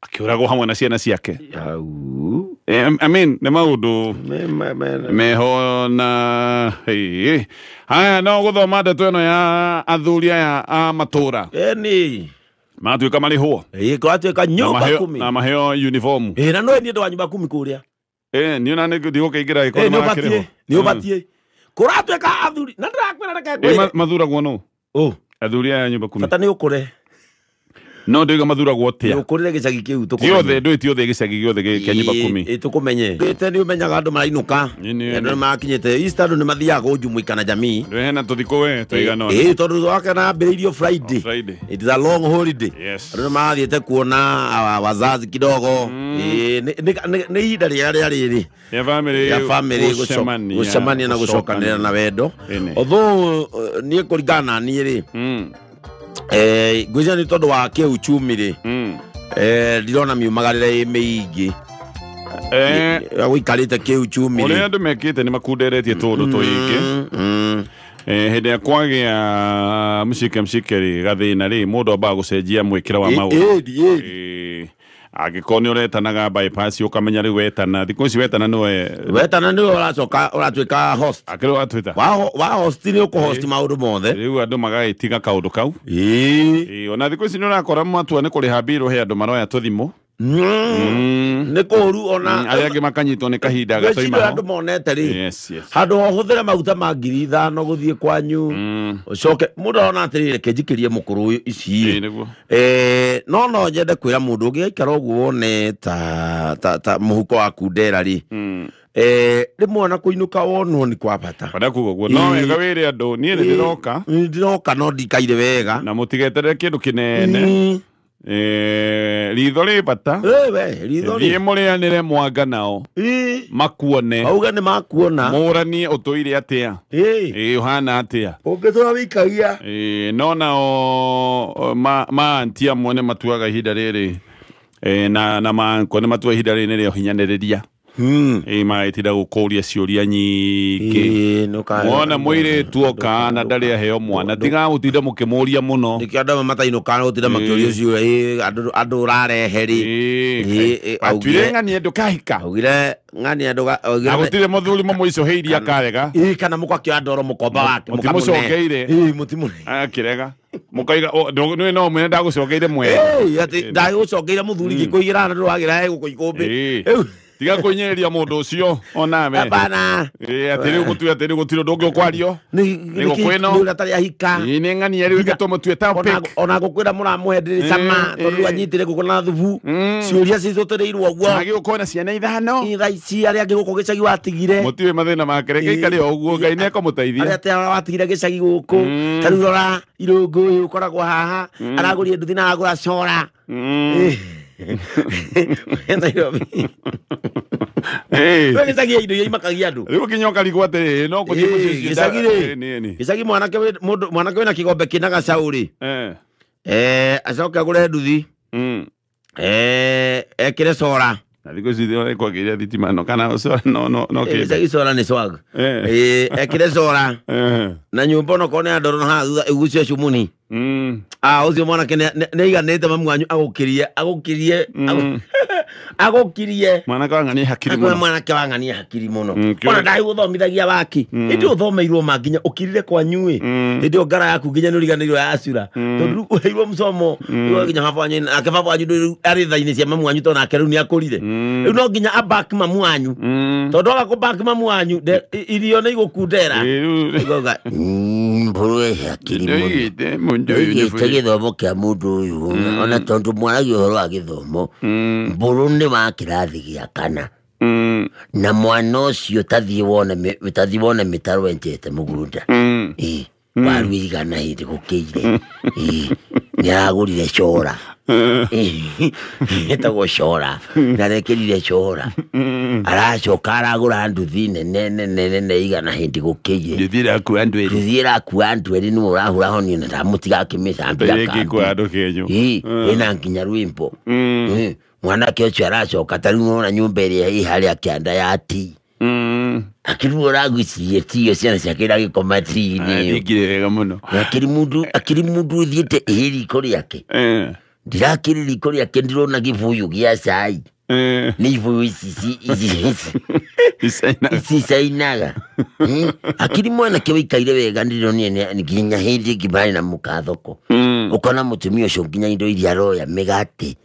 akiuragwo hamwe na ciana ciake I mean ne maundu meho na haya no guthoma ndeto ino ya athuri aya a matura matuika marihwo kwatuika nyumba 10 na maheo uniform na no ni ndo wa nyumba 10 kuria ni ona ni ndio kaigira iko na makire ni ubatie kuratuika athuri na ndirakwira reke mathuragwo no athuri aya nyumba 10 bata ni ukure no ndiga mathuragwo tia ukurire gicagi kiu tukumenye ndu itio the gicagi giothe kia nyumba 10 tukumenye gite ni umenyaga andu marainuka andu makinyete Easter andu ni mathiaga ujumuikana jamii hena tuthiko we tuigana tondu wake na mbiririo Friday it is a long holiday andu mathiete kuona wazazi kidogo ni ihinda rĩrĩa rĩrĩ ya family gucemania na gucokanĩrĩra na wendo although ni kuringana ni ri gwĩciria nĩ tondũ wa kĩuchumi rĩ ndirona miumagarĩre mĩingĩ gũikarĩte kĩuchumi ũrĩa andũ mekĩte nĩ makunderetie tũndũ tũingĩ hĩndĩ ya kwagĩa mcike rĩ gathĩna rĩ mũndũ ambaga gũcenjia mwĩkĩre wa maũndũ angĩkorwo nĩ ũretanaga bypass ukamenya rĩu wetana thikũ ici wetana nĩwe ũratuĩka host akĩrĩ wa Twitter wa host nĩ ũkũhost maũndũ mothe rĩu andũ magagĩtiga kaũndũ kau ona thikũ ici nĩ ũrakora matua nĩ kũrĩha mbirũ he andũ maroya tũthimũ nĩ kũru ona arĩa angĩ makanyitwo nĩ kahinda gatoima ho andũ monete rĩ handũ ũhũthĩre maguta ma 5,000 gũthiĩ kwanyu ũcoke mũndũ arona atĩrĩrĩ reke njikĩrie mũkũrũ ici no nyende kwĩra mũndũ ũngĩgaikara ũguo wone ta mũhuko waku ndera rĩ rĩmwe na kũinũka wonwo nĩ kwa bata bada kuga guo no wega wĩre andũ niĩ nĩ ndiroka no ndikaire wega na mũtigeterere kĩndũ kĩnene ritho rĩ bata thiĩ mũrĩanĩre mwanga nao makuone auga nĩ makuona mũranie ũtũire atĩa ũhana atĩa ũngĩtũra wĩikagia no nao maanti amwe nĩ matuaga ihinda rĩrĩ na maanko nĩ matua ihinda rĩrĩ nĩrĩo hinyanĩrĩria magaitira gukuria ciuria nyingi mwana mwire tuoka na ndari aheo mwana tiga gutinda mukimuria muno nikianda matainuka gutinda makiuria ciuria andu urareheri atwire ng'ani andu kahika augire ng'ani andu agutire muthuri mumwicoheirie akarega kana mukakioya ndoro mukomba wake mutimucokeire mutimune akirega mukaiga no mwene ndagucokeire mwe ati ndagucokeire muthuri gikuigira na ndwagira gukuikumbi tiga kunyereria mundu ucio oname hapana atiri gutue atiri gutiro ndungi kwario ni gukwino ni tari ahika ni ng'ani yari wiketo mutue topic ona gukwira muramuhendere sama tondu anyitire gukona thubu ciuria cicotereirwo guo agi ukona ciana ithano iraici aria angi guko gicagi watigire mutiwe mathina makereke ikari oguo ngai niko muteithia aria te watigire gicagi guku tari rora irungu uyu ukoragwo haha aragurie nduthi na agura cora Nairobi gicagi indo iria imakagia andu riu kinyoka rigwate no kuthie gicagi mwanake wina kigombe kina gacauri acoke agure nduthi ekire cora na thiko cithi kwagiria thitima no kana no gicagi cora ni swag ekire cora na nyumba no kone andoro na ha thutha igucio cumuni ucio mwanake nĩ iganĩte mamu wanyu agũkirie mwanake wang'ania hakiri muno mwanake wang'ania hakiri muno ona ndai gũthomithagia waki ĩndĩ ũthomeirwo ma nginya ũkirire kwanyu ĩndĩ o ngara yaku nginya nĩ ũriganĩirwo yacura tondũ ũheirwo mũcomo nginya baba wanyu nake baba wanyu arĩ tha-inĩ cia mamu wanyu tondũ nake rĩu nĩ akũrire rĩu no nginya abaki mamu wanyu tondũ aga kũbaki mamu wanyu irio nĩ igũkundera mbũrũ hakiri muno gĩte gĩthomo kĩa mũndũ ũyũ ona tondũ mwaragia ũhoro wa gĩthomo mbũrũ nĩ wa kĩrathi gĩa kana na mwana ũcio tathiĩ wone mĩtaro enjete mũgũnda waru igana hĩndĩ gũkĩire nĩ aragũrire cora ĩtagwo cora na rekĩrire cora aracoka aragũra nduthi nene igana hĩndĩ gũkĩire nduthi ĩrakua andũ erĩ nĩwe ũrahũrahonio na ndamũtiga akĩmĩcambia ĩna nginya rwĩmbo mwanake ũcio aracoka tarĩu nona nyũmba ĩrĩa ĩ harĩa kĩanda ya ti akĩrua ũragwicirie tio ciana ciake iragĩkoma ti-inĩ wega mũno akĩrĩ mũndũ ũthiĩte ĩ riko rĩake ndirakĩrĩ riko rĩake ndirona gĩbũyũ gĩa cai nĩ ibũyũ ici cainaga akĩrĩ mwanake wĩikaire wega ndironire nginya hĩndĩ ĩngĩ marĩ na mũka thoko ũkona mũtumia ũcio nginya indo iria aroya mĩgate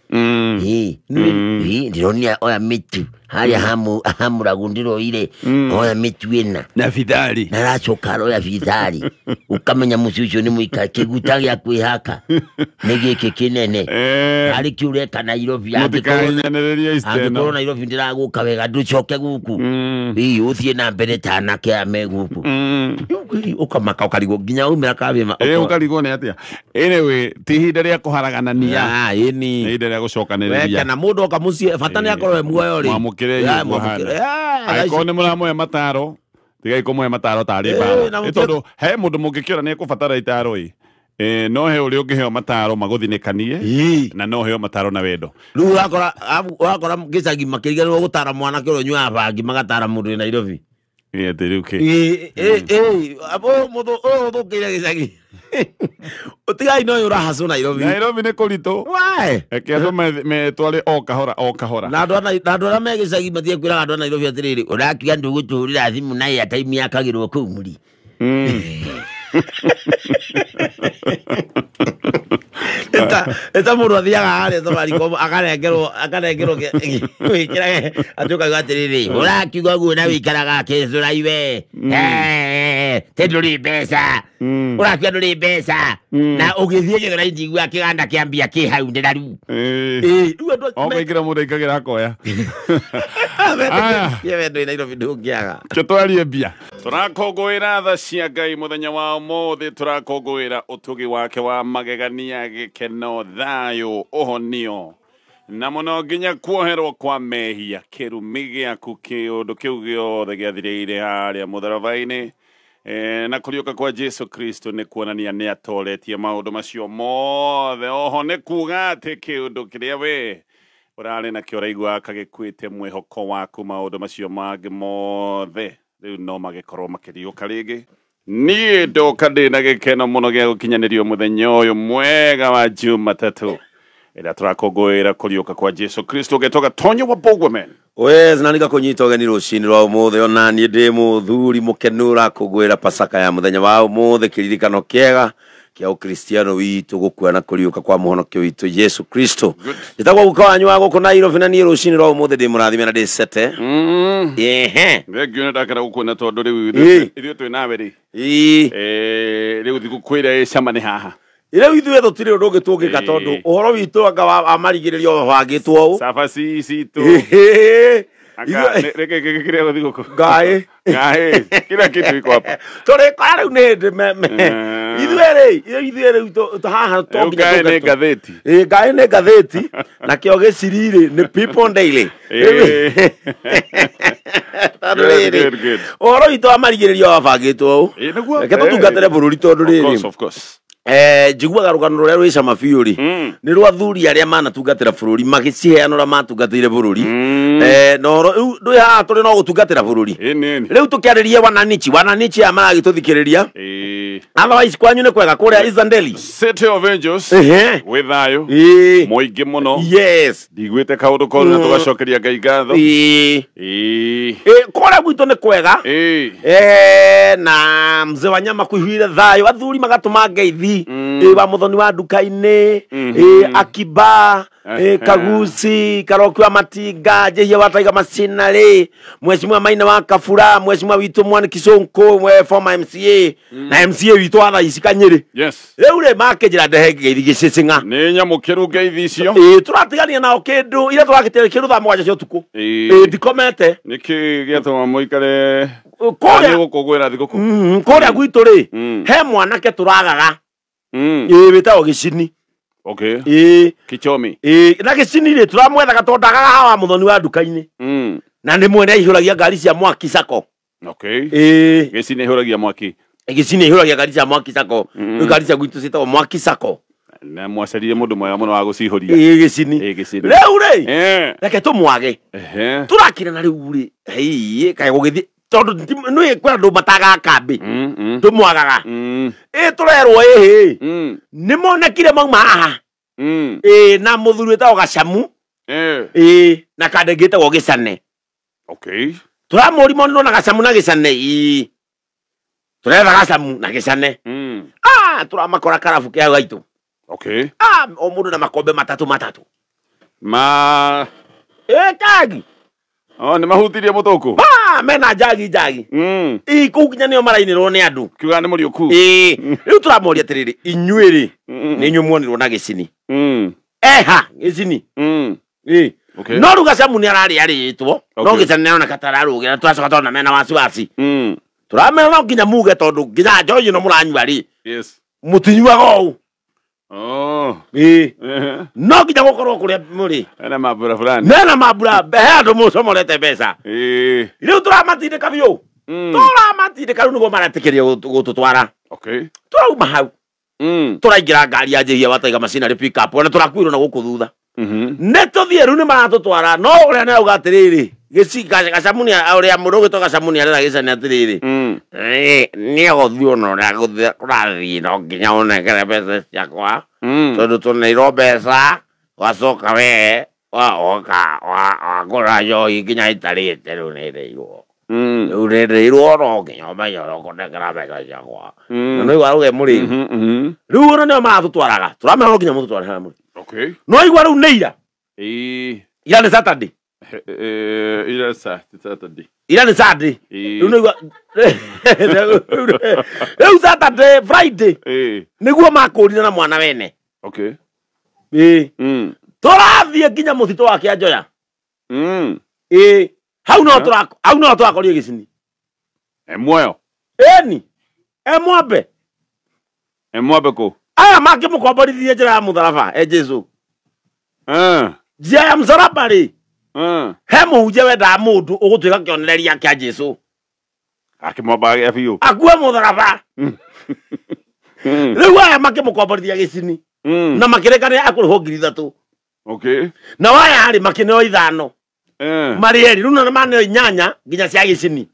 ndironire oya mĩtu harĩa hamũragu ndiroire oya mĩtu ĩna na bithari na aracoka aroya bithari ũkamenya mũciĩ ũcio nĩ mũika kĩguta gĩa kwĩhaka nĩ gĩkĩ kĩnene harĩ kĩureka Nairobi angĩkorwo Nairobi ndĩragũka wega ndũcoke gũkũ ũthiĩ na mbere ta anake aya me gũkũ ũkamaka ũkarigwo nginya umĩra kambĩma ũkarigwo nĩ atĩa anyway ti ihinda rĩa kũharaganania nĩ ihinda rĩa gũcokanĩrĩria kana mũndũ oka mũciĩ bata nĩ akorwo muoyo rĩ angĩkorwo nĩ mũramũhe mataro tigai kũmũhe mataro tarĩ mbara nĩ tondũ he mũndũ mũngĩkĩona nĩ ekũbatara itaro no he ũrĩa ũngĩheo mataro magũthinĩkanie na no heo mataro na wendo rĩu wakora gĩcagi makĩriganĩrwo gũtara mwanake ũrĩa ũnyuaga bangi magatara mũndũ wĩ Nairobi mũndũ ũyũ ũthũkĩire gĩcagi ũtigai no ũyũ ũrahacwo Nairobi nĩ kũritũ eke andũ metware o kahora na andũ arĩa me gĩcagi matige kwĩraga andũ a Nairobi atĩrĩrĩ ũrakiuga ndũgũtũhũrĩra thimũ na airtime yakagĩrwo kũu mũri eta mũndũ athiaga harĩa Safaricom akarengerwo wĩkĩrage atuĩkaga atĩrĩrĩ ũrakiuga guo na wĩikaraga kĩcũraiwe te ndũrĩ mbeca ũrakiuga ndũrĩ mbeca na ũgĩthiĩ gĩthora njigua kĩganda kĩambia kĩ hau ndĩraru ũkaingĩra mũndũ aikagĩra akoya wendo Nairobi ndũngĩaga twarie mbia tũrakũngũĩra tha cia Ngai mũthenya wa ũmũthĩ tũrakũngũĩra ũtugi wake wa magegania gĩkeno thayũ ũhonio na mũno nginya kuoherwo kwa mehia kĩrumi gĩaku kĩũndũ kĩu gĩothe gĩathirĩire harĩa mũtharaba-inĩ na kũriũka kwa Jesu Kristo nĩ kuonania nĩ atoretie maũndũ macio mothe oho nĩ kuga atĩ kĩũndũ kĩrĩa we Urare na kä oraigua kagäkuä mwihoko waku maå macio mangä mothe rä u no magäkorwo makĩriũka rĩngĩ niĩ ndoka ndĩ na gĩkeno mũno gĩa gũkinyanĩrio mũthenya ũyũ mwega wa Jumatatũ ĩrĩa tũrakũngũĩra kũriũka kwa Jesu Kristo getoga Tonyo wa Bogwomen Wes na nika kunyita ũgeni rũcinĩ rwa ũmũthĩ ona niĩ ndĩ mũthuri mũkenu ũrakũngũĩra Pasaka ya mũthenya wa ũmũthĩ kĩririkano kĩega kia Ukristiano witũ gũkua na kũriũka kwa mũhonokio witũ Jesu Kristo njĩtagwo guka wanyu wa gũkũ Nairobi na niĩ rũcinĩ rwa ũmũthĩ ndĩ mũrathime na ndĩ sete ngĩona ndakara gũkuona tondũ rĩu ithuĩ twĩ nawe rĩ rĩu thigũkũ ĩrĩa ĩ cama nĩ haha Rĩu ithuĩ tũtirĩ ũndũ ũngĩ tũngĩka tondũ ũhoro witũ anga amarigĩrĩria wabangĩtwo ũũ cabaci citũ Ngai kila kitu iko hapa tũrĩkora rĩu nĩ hĩndĩ ithuĩ rĩu haha to nginya Ngai nĩ ngathĩti Ngai nĩ ngathĩti na kĩo gĩciriri nĩ People Daily ũhoro witũ amarigĩrĩria wabangĩtwo ũũ reke tũtungatĩre bũrũri tondũ rĩrĩ of course njiguaga rũgano rũrĩa rwĩ cama biũ rĩ nĩ rwa athuri arĩa manatungatĩra bũrũri magĩciheana ũrĩa matungatĩire bũrũri na ũhoro rĩu ndwĩ haha tũrĩ no gũtungatĩra bũrũri rĩu tũkĩarĩrie wananichi aya maragĩtũthikĩrĩria otherwise kwanyu nĩ kwega kũrĩa Isandeli City of Angels wĩ thayũ mũingĩ mũno ndigwĩte kaũndũ koru na tũgacokeria Ngai ngatho kũrĩa gwitũ nĩ kwega na mzee wa nyama kũihũire thayũ athuri magatũma ngeithi wa muthoni wa nduka-inĩ Akiba Kagusi Karoki wa Matinga Jehia wa Taiga Macinarĩ Mheshimiwa Maina wa Kabura Mheshimiwa witũ Mwaniki Sonko former MCA na MCA witũ wa Thaici Kanyĩrĩ rĩu rĩ makĩnjĩra ndehe ngeithi gĩcĩcĩng'a nĩ nyamũkĩru ngeithi icio tũratigania nao kĩndũ iria tũragĩtĩra kĩndũ thaa mũgwanja cia ũtukũ ndikomete nĩkĩ gĩatũma mũikare kũrĩa thigũkũ kũrĩa gwitũ rĩ he mwanake tũragaga wĩtagwo Gĩcini Kichomi na Gĩcini rĩ tũramwethaga tondũ ndagaga hawa muthoni wa nduka-inĩ na nĩ mwene aihũragia ngari cia mwaki Sacco Gĩcini aihũragia mwaki Gĩcini aihũragia ngari cia mwaki Sacco ngari cia gwitũ ciĩtagwo mwaki Sacco na mwacaririe mũndũ mwega mũno wa gũcihũria Gĩcini rĩu rĩ reke tũmwage tũrakĩra na rĩu rĩ kaĩ gũgĩthiĩ tondũ nĩ kwenda andũ mataga kambĩ tũmwagaga tũrerwo nĩ monekire mauma haha na mũthuri wĩtagwo Gacamu na kande gĩtagwo Gĩcane tũramũri monirwo na Gacamu na Gĩcane tũretha Gacamu na Gĩcane tũramakora karabu kĩa gaitũ o mũndũ na makombe matatũ kagi nĩ mahutirie mũtũkũ mena njagi kũu kinya nĩo marainĩrwo nĩ andũ kiuga nĩ mũriũku rĩu tũramoria atĩrĩrĩ inyuĩ rĩ nĩ inyuĩ muonirwo na Gĩcini Gĩcini no rĩu Gacamu nĩ ararĩa rĩtwo no Gĩcane nĩoneka tararũgĩra tũracoka twana mena wasiwasi tũramena no nginya muge tondũ nginya njohi ĩno mũranyua rĩ mũtinyuaga ũũ no nginya gũkorwo kũrĩa mũrĩ mena mambura he andũ mũcomorete mbeca rĩu tũramatindĩka biũ tũramatindĩka rĩu nĩguo maretĩkĩria gũtũtwara tũrauma hau tũraingĩra ngari ya Jehia wa Taiga Macinarĩ pick-up na tũrakuĩrwo na gũkũ thutha nĩ tũthiĩ rĩu nĩ maratũtwara no ũrĩa nĩauga atĩrĩrĩ Gacamu ũrĩa mũndũ ũgĩtwo Gacamu nĩ arera Gĩcane atĩrĩrĩ nĩ gũthiĩ ona ũrĩa kũrathiĩ no nginya ũnengere mbeca ciakwa tondũ tũneirwo mbeca wacoka we wagũra njohi nginya itarĩte rĩu nĩndeirwo no nginya ũmenye ũrĩa ũkũnengera mbeca ciakwa na no igua rũge mũrĩ rĩu ona nĩo maratũtwaraga tũramera no nginya mũtũtware harĩa mũrĩ no igua rĩu nĩ ira nĩ Saturday ira nĩ Saturday rĩu no igua rĩu Saturday Friday nĩguo makũrire na mwana wene tũrathiĩ nginya mũtitũ wa Kĩanjoya hau no tũrakorire Gĩcini muoyo Mwambe kũ aya makĩmũkomborithie njĩra ya mũtharaba Jesu njĩra ya mũtharaba rĩ he mũhunjia wendaga mũndũ ũgũtuĩka kĩonereria kĩa Jesu akĩmwambaga gĩa biũ akue mũtharaba rĩu aya makĩmũkomborithia Gĩcini na makĩrĩkanĩra akũrĩhwo 3,000 Okay. Na waya harĩ makineo 5 marĩ eri rĩu na maneo 8 nginya cia gĩcini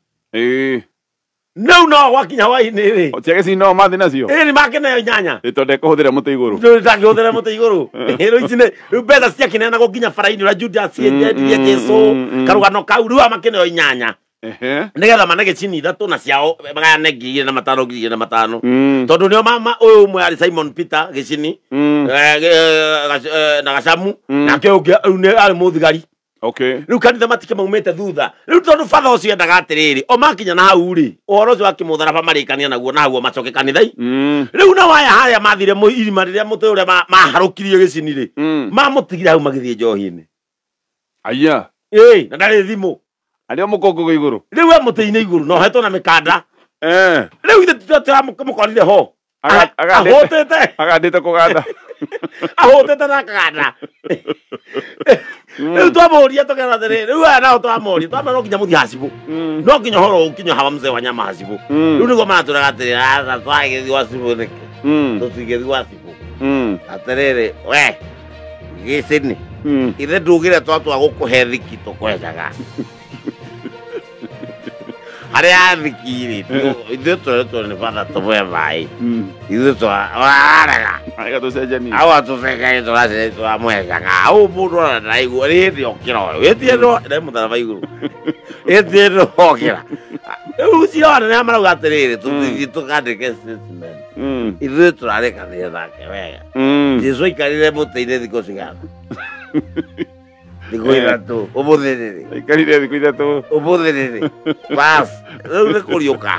no gwakinya hwainĩ rĩ cia gĩcini no mathi nacio nĩ makineo 8 ĩtonde kũhũthĩra mũtĩ igũrũ ndangĩhũthĩra mũtĩ igũrũ rĩu ici rĩu mbeca ciakineana gũkinya bara-inĩ ũrĩa Judas yendirie Jesũ karũgano kau rĩu makineo 8 nĩgetha mane gĩcini 3 na ciao magayane 2,500 tondũ nĩo ũyũ ũmwe arĩ Simon Peter gĩcini na gacamu nake ũngĩ arĩ mũthigari rĩu kanitha matikĩ maumĩte thutha rĩu tondũ batha ũcio endaga atĩrĩrĩ o makinya na hau rĩ ũhoro ũcio wa kĩmũtharaba marĩkania naguo na hau macoke kanitha rĩu na waya harĩa mathire irima rĩrĩa mũtĩ ũrĩa maharũkirie gĩcini rĩ mamũtigire hau magĩthiĩ njohi-inĩ aya na ndarĩ thimũ arĩa mũkũngũgũ igũrũ rĩu mũtĩ-inĩ igũrũ no hetwo na mĩkanda rĩu ithe tũramũkorire ho agandĩte kũganda ahũtĩte na kaganda rĩu twamũria tũgetha atĩrĩrĩ rĩu aya nao twamũria twamera no nginya mũthiĩ hacibu no nginya ũhoro ũkinywo hawa mzee wa nyama hacibu rĩu nĩguo maratwĩraga atĩrĩrĩ twagĩthiĩ gwa cibu nĩkĩ tũtigĩthiĩ gwa cibu atĩrĩrĩ we gĩcini ithe ndugire twatwa gũkũhe thiki tũkwenjaga harĩa thiki-rĩ ithuĩ tũretwo nĩ batha tũbũe maĩ ithuĩ twarega awa tũcenjanie tũracenjania tũramwenjaga au mũndũ ona ndaraigua rĩhĩndĩ okĩra ũyũ ĩtiĩno nĩ mũtharaba igũrũ ĩtiĩno okĩra rĩu cio anene arĩa marauga atĩrĩrĩ tũthiĩ tũkandĩke statement ithuĩ tũrarĩkanĩire nake wega Jesũ aikarire mũtĩ-inĩ thikũ cigana thikũ 3 ũmũthĩ rĩrĩ aikarire thikũ 3 ũmũthĩ rĩrĩ bas rĩu nĩ kũriũka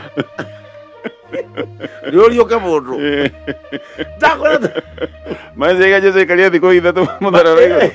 nĩũriũke mũndũ ndakwĩra macenga Jesũ aikarire thikũ 3 mũtharaba igũrũ